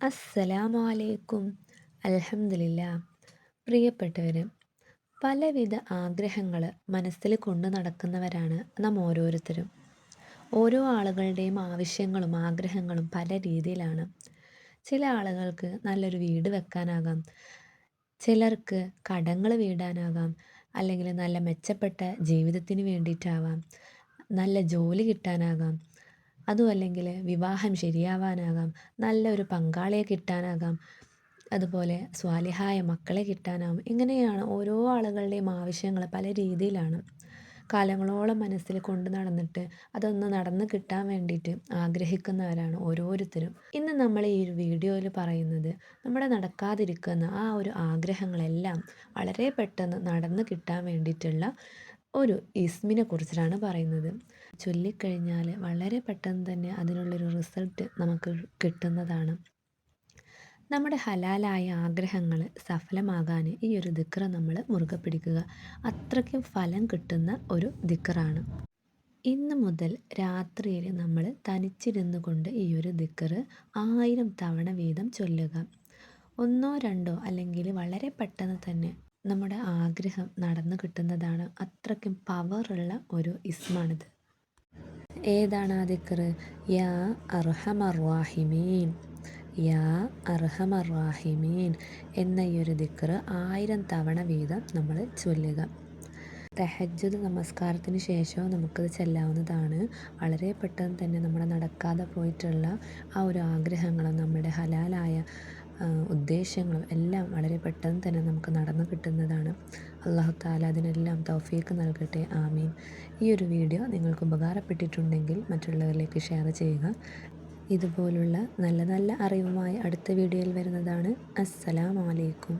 അസ്സലാമു അലൈക്കും. അൽഹംദുലില്ലാ. പ്രിയപ്പെട്ടവരെ, പലവിധ ആഗ്രഹങ്ങൾ മനസ്സിൽ കൊണ്ടു നടക്കുന്നവരാണ് നാം ഓരോരുത്തരും. ഓരോ ആളുകളുടെയും ആവശ്യങ്ങളും ആഗ്രഹങ്ങളും പല രീതിയിലാണ്. ചില ആളുകൾക്ക് നല്ലൊരു വീട് വെക്കാനാകാം, ചിലർക്ക് കടങ്ങൾ വീടാനാകാം, അല്ലെങ്കിൽ നല്ല മെച്ചപ്പെട്ട ജീവിതത്തിന് വേണ്ടിയിട്ടാവാം, നല്ല ജോലി കിട്ടാനാകാം, അതും അല്ലെങ്കിൽ വിവാഹം ശരിയാവാനാകാം, നല്ലൊരു പങ്കാളിയെ കിട്ടാനാകാം, അതുപോലെ സ്വാലിഹായ മക്കളെ കിട്ടാനാകും. ഇങ്ങനെയാണ് ഓരോ ആളുകളുടെയും ആവശ്യങ്ങൾ പല രീതിയിലാണ്. കാലങ്ങളോളം മനസ്സിൽ കൊണ്ട് നടന്നിട്ട് അതൊന്ന് നടന്ന് കിട്ടാൻ വേണ്ടിയിട്ട് ആഗ്രഹിക്കുന്നവരാണ് ഓരോരുത്തരും. ഇന്ന് നമ്മൾ ഈ ഒരു വീഡിയോയിൽ പറയുന്നത് നമ്മുടെ നടക്കാതിരിക്കുന്ന ആ ഒരു ആഗ്രഹങ്ങളെല്ലാം വളരെ പെട്ടെന്ന് നടന്ന് കിട്ടാൻ വേണ്ടിയിട്ടുള്ള ഒരു ഇസ്മിനെ കുറിച്ചിട്ടാണ് പറയുന്നത്. ചൊല്ലിക്കഴിഞ്ഞാൽ വളരെ പെട്ടെന്ന് തന്നെ അതിനുള്ളൊരു റിസൾട്ട് നമുക്ക് കിട്ടുന്നതാണ്. നമ്മുടെ ഹലാലായ ആഗ്രഹങ്ങൾ സഫലമാകാൻ ഈ ഒരു ദിക്ർ നമ്മൾ മുറുകെ പിടിക്കുക. അത്രയ്ക്കും ഫലം കിട്ടുന്ന ഒരു ദിക്റാണ്. ഇന്ന് മുതൽ രാത്രിയിൽ നമ്മൾ തനിച്ചിരുന്നു കൊണ്ട് ഈ ഒരു ദിക്ർ 1000 തവണ വീതം ചൊല്ലുക. ഒന്നോ രണ്ടോ അല്ലെങ്കിൽ വളരെ പെട്ടെന്ന് തന്നെ നമ്മുടെ ആഗ്രഹം നടന്നു കിട്ടുന്നതാണ്. അത്രയ്ക്കും പവറുള്ള ഒരു ഇസ്മാണിത്. ഏതാണ് ആ ദിക്ർ? യാ അർഹമർ റാഹിമീൻ, യാ അർഹമർ റാഹിമീൻ എന്ന ഈ ഒരു ദിക്ർ 1000 തവണ വീതം നമ്മൾ ചൊല്ലുക. തഹജ്ജുദ് നമസ്കാരത്തിന് ശേഷവും നമുക്കത് ചെല്ലാവുന്നതാണ്. വളരെ പെട്ടെന്ന് തന്നെ നമ്മുടെ നടക്കാതെ പോയിട്ടുള്ള ആ ഒരു ആഗ്രഹങ്ങളും നമ്മുടെ ഹലാലായ ഉദ്ദേശങ്ങളും എല്ലാം വളരെ പെട്ടെന്ന് തന്നെ നമുക്ക് നടന്നു കിട്ടുന്നതാണ്. അല്ലാഹു തആല അതിനെല്ലാം തൗഫീഖ് നൽകട്ടെ. ആമീൻ. ഈ ഒരു വീഡിയോ നിങ്ങൾക്ക് ഉപകാരപ്പെട്ടിട്ടുണ്ടെങ്കിൽ മറ്റുള്ളവരിലേക്ക് ഷെയർ ചെയ്യുക. ഇതുപോലുള്ള നല്ല നല്ല അറിവുമായി അടുത്ത വീഡിയോയിൽ വരുന്നതാണ്. അസ്സലാമു അലൈക്കും.